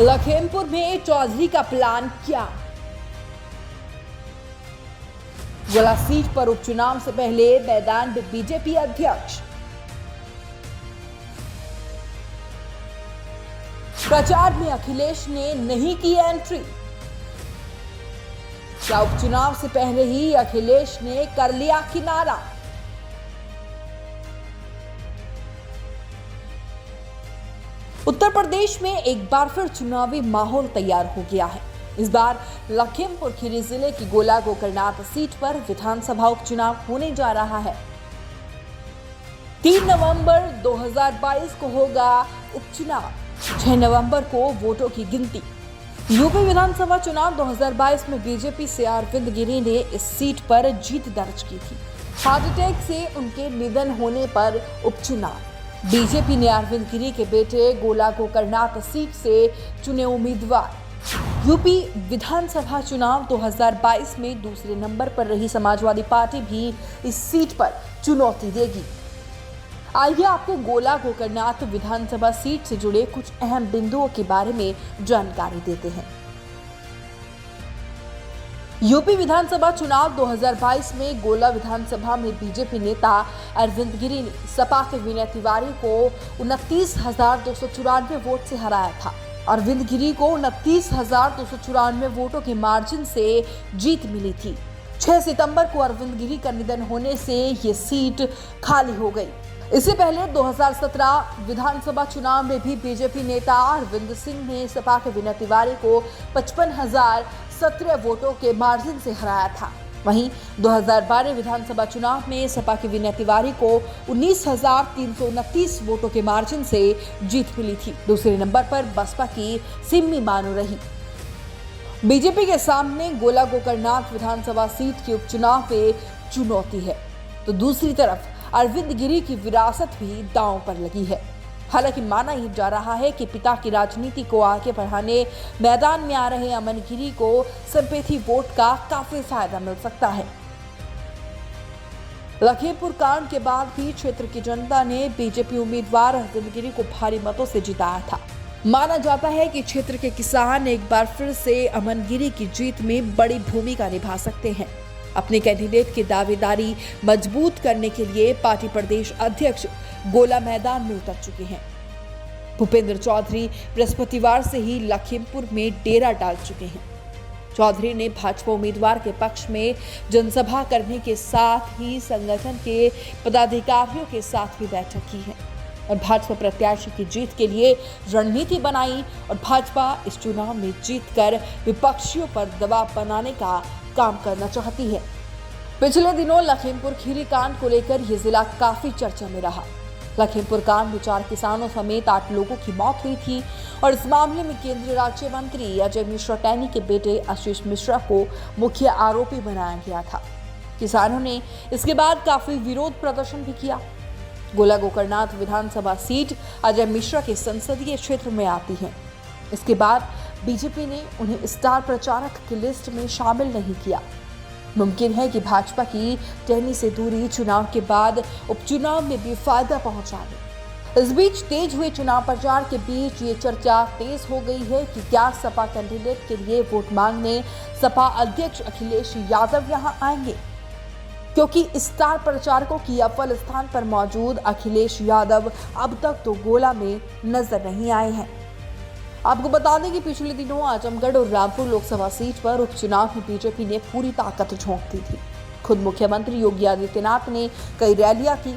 लखीमपुर में चौधरी का प्लान क्या? गोला सीट पर उपचुनाव से पहले मैदान में बीजेपी अध्यक्ष। प्रचार में अखिलेश ने नहीं की एंट्री। क्या उपचुनाव से पहले ही अखिलेश ने कर लिया किनारा? उत्तर प्रदेश में एक बार फिर चुनावी माहौल तैयार हो गया है। इस बार लखीमपुर खीरी जिले की गोला गोकरनाथ सीट पर विधानसभा उपचुनाव होने जा रहा है। 3 नवंबर 2022 को होगा उपचुनाव। 6 नवंबर को वोटों की गिनती। यूपी विधानसभा चुनाव 2022 में बीजेपी से अरविंद गिरी ने इस सीट पर जीत दर्ज की थी। हार्ट अटैक से उनके निधन होने पर उपचुनाव। बीजेपी ने अरविंद गिरी के बेटे गोला गोकरनाथ सीट से चुने उम्मीदवार। यूपी विधानसभा चुनाव 2022 में दूसरे नंबर पर रही समाजवादी पार्टी भी इस सीट पर चुनौती देगी। आइए आपको गोला गोकरनाथ विधानसभा सीट से जुड़े कुछ अहम बिंदुओं के बारे में जानकारी देते हैं। यूपी विधानसभा चुनाव 2022 में गोला विधानसभा में बीजेपी नेता अरविंद गिरी ने सपा के विनय तिवारी को 29,294 वोट से हराया था। अरविंद गिरी को 29,294 वोटों के मार्जिन से जीत मिली थी। 6 सितंबर को अरविंद गिरी का निधन होने से ये सीट खाली हो गई। इससे पहले 2017 विधानसभा चुनाव में भी बीजेपी नेता अरविंद सिंह ने सपा के विनय तिवारी को 55,017 वोटों के मार्जिन से हराया था। वहीं 2012 विधानसभा चुनाव में सपा के विनय तिवारी को 19,329 वोटों के मार्जिन से जीत मिली थी। दूसरे नंबर पर बसपा की सिम्मी मानू रही। बीजेपी के सामने गोला गोकरनाथ विधानसभा सीट के उपचुनाव में चुनौती है, तो दूसरी तरफ अरविंद गिरी की विरासत भी दांव पर लगी है। हालांकि माना ही जा रहा है कि पिता की राजनीति को आगे बढ़ाने मैदान में आ रहे अमन गिरी को संपैथी वोट का काफी फायदा मिल सकता है। लखीमपुर कांड के बाद भी क्षेत्र की जनता ने बीजेपी उम्मीदवार अरविंद गिरी को भारी मतों से जिताया था। माना जाता है कि क्षेत्र के किसान एक बार फिर से अमन गिरी की जीत में बड़ी भूमिका निभा सकते हैं। अपने कैंडिडेट की दावेदारी मजबूत करने के लिए पार्टी प्रदेश अध्यक्ष गोला मैदान में उतर चुके हैं। भूपेंद्र चौधरी बृहस्पतिवार से ही लखीमपुर में डेरा डाल चुके हैं। चौधरी ने भाजपा उम्मीदवार के पक्ष में जनसभा करने के साथ ही संगठन के पदाधिकारियों के साथ भी बैठक की है और भाजपा प्रत्याशी की जीत के लिए रणनीति बनाई और भाजपा इस चुनाव में जीतकर विपक्षियों पर दबाव बनाने का काम करना चाहती है। पिछले दिनों लखीमपुर खीरी कांड को लेकर यह जिला काफी चर्चा में रहा। लखीमपुर कांड में 4 किसानों समेत 8 लोगों की मौत हुई थी और इस मामले में केंद्रीय राज्य मंत्री अजय मिश्रा टैनी के बेटे आशीष मिश्रा को मुख्य आरोपी बनाया गया था। किसानों ने इसके बाद काफी विरोध प्रदर्शन भी किया। गोला गोकरनाथ विधानसभा सीट अजय मिश्रा के संसदीय क्षेत्र में आती है। इसके बाद बीजेपी ने उन्हें स्टार प्रचारक की लिस्ट में शामिल नहीं किया। मुमकिन है कि भाजपा की टहनी से दूरी चुनाव के बाद उपचुनाव में भी फायदा पहुंचा दे। इस बीच तेज हुए चुनाव प्रचार के बीच ये चर्चा तेज हो गई है कि क्या सपा कैंडिडेट के लिए वोट मांगने सपा अध्यक्ष अखिलेश यादव यहां आएंगे, क्योंकि स्टार प्रचारकों की अव्वल स्थान पर मौजूद अखिलेश यादव अब तक तो गोला में नजर नहीं आए हैं। आपको बता दें कि पिछले दिनों आजमगढ़ और रामपुर लोकसभा सीट पर उपचुनाव में बीजेपी ने पूरी ताकत झोंक दी थी। खुद मुख्यमंत्री योगी आदित्यनाथ ने कई रैलियां की।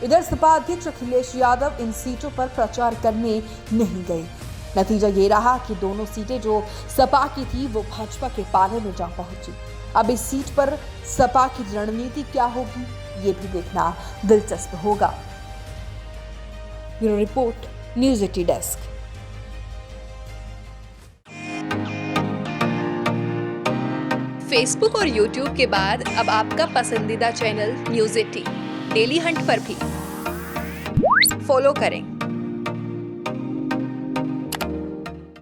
इधर सपा अध्यक्ष अखिलेश यादव इन सीटों पर प्रचार करने नहीं गए। नतीजा ये रहा कि दोनों सीटें जो सपा की थी वो भाजपा के पाले में जा पहुंची। अब इस सीट पर सपा की रणनीति क्या होगी, ये भी देखना दिलचस्प होगा। Bureau report, news 80 desk. Facebook और यूट्यूब के बाद अब आपका पसंदीदा चैनल न्यूज़ 80 डेली हंट पर भी फॉलो करें।